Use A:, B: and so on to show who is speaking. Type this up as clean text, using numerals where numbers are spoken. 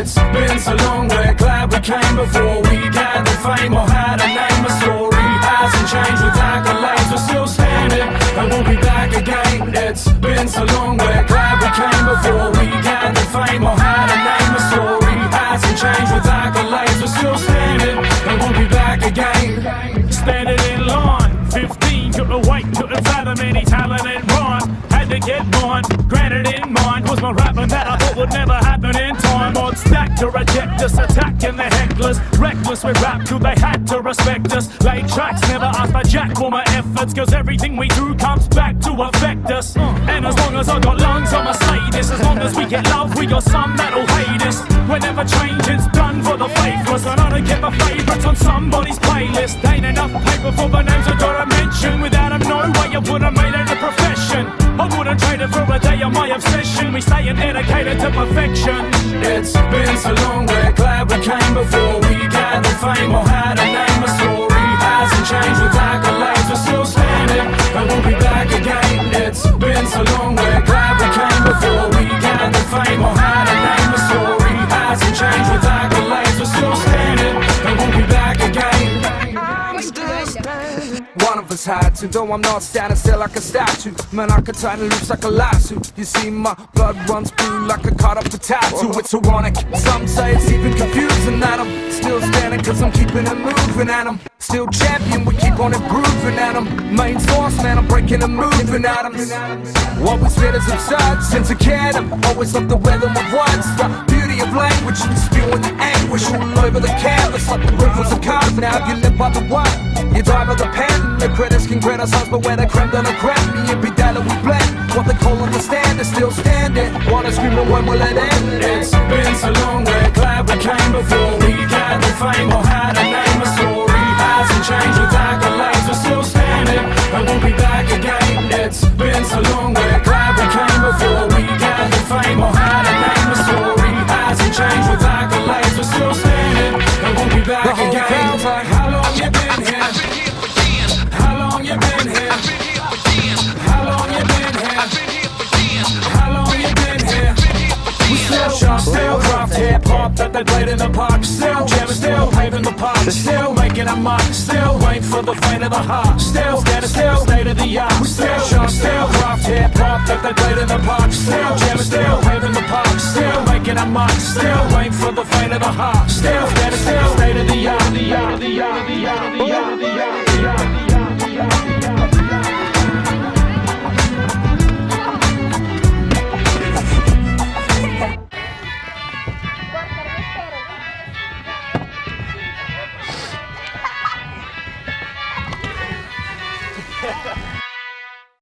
A: It's been so long, we're glad we came before we gathered fame or had a name. A story hasn't changed with accolades, we're still standing and we'll be back again. It's been so long, we're glad we came before we gathered fame or had a name. A story hasn't changed with accolades, we're still standing and we'll be back again.
B: Standing in line, 15, couldn't wait, couldn't fathom any talent in rhyme. Had to get mine, granted in mind was my rapping that I thought would never happen in time. On stack to reject us, attacking the hecklers. Reckless with rap till they had to respect us. Laid tracks, never asked by Jack for my efforts, cause everything we do comes back to affect us. And as long as I got lungs, I'ma say this. As long as we get love, we got some that'll hate us. Whenever change is done for the faithless, and I don't get my favourites on somebody's playlist. Ain't enough paper for the names I gotta mention. Without them, no way I would've made it a profession. I wouldn't trade it for a day of my obsession. We staying dedicated to perfection.
A: It's been so long, we're glad we came before we gathered fame or had a name. A story hasn't changed with accolades, we're still standing and we'll be back again. It's been so long, we're glad we came before we gathered fame or had a name. A story hasn't changed with accolades, we're still standing and we'll be back again.
C: I'm still standing.
D: One of us had to, though I'm not standing still like a statue. Man, I could tighten loops like a lasso. You see my blood runs blue like a cut up a tattoo. It's ironic, some say it's even confusing that I'm still standing cause I'm keeping it moving. And I'm still champion, we keep on improving. And I'm main source, man, I'm breaking and moving atoms. What we spit is absurd, since a kid I've always loved the rhythm of words. The beauty of language, spewing the anguish all over the canvas like the ripples of cars. Now you live by the word, you die by the pen. The critics can criticize, but we're the creme de la creme. Me and Big Daddy, we blend. What they call understand is still standing. Wanna scream, but when will it end?
A: It's been so long, we're glad we came before we gathered fame or had a name. A story hasn't changed with accolades, we're still standing and we'll be back again. It's been so long, we're glad we came before we gathered fame or had a name. A story hasn't changed with accolades, we're still standing and we'll be back again. How long you been here? How long you been here? How long you been here? How long you been here? We still sharp, still craft hip hop that they played in the park. Still jamming, still paving the park. Still making a mark, still waiting for the faint of the heart. Still standing, still state of the art. We still sharp, still craft hip hop that they played in the park. Still jamming, still paving the park. Still making a mark, still waiting for the faint of the heart. Still standing, still state of the art.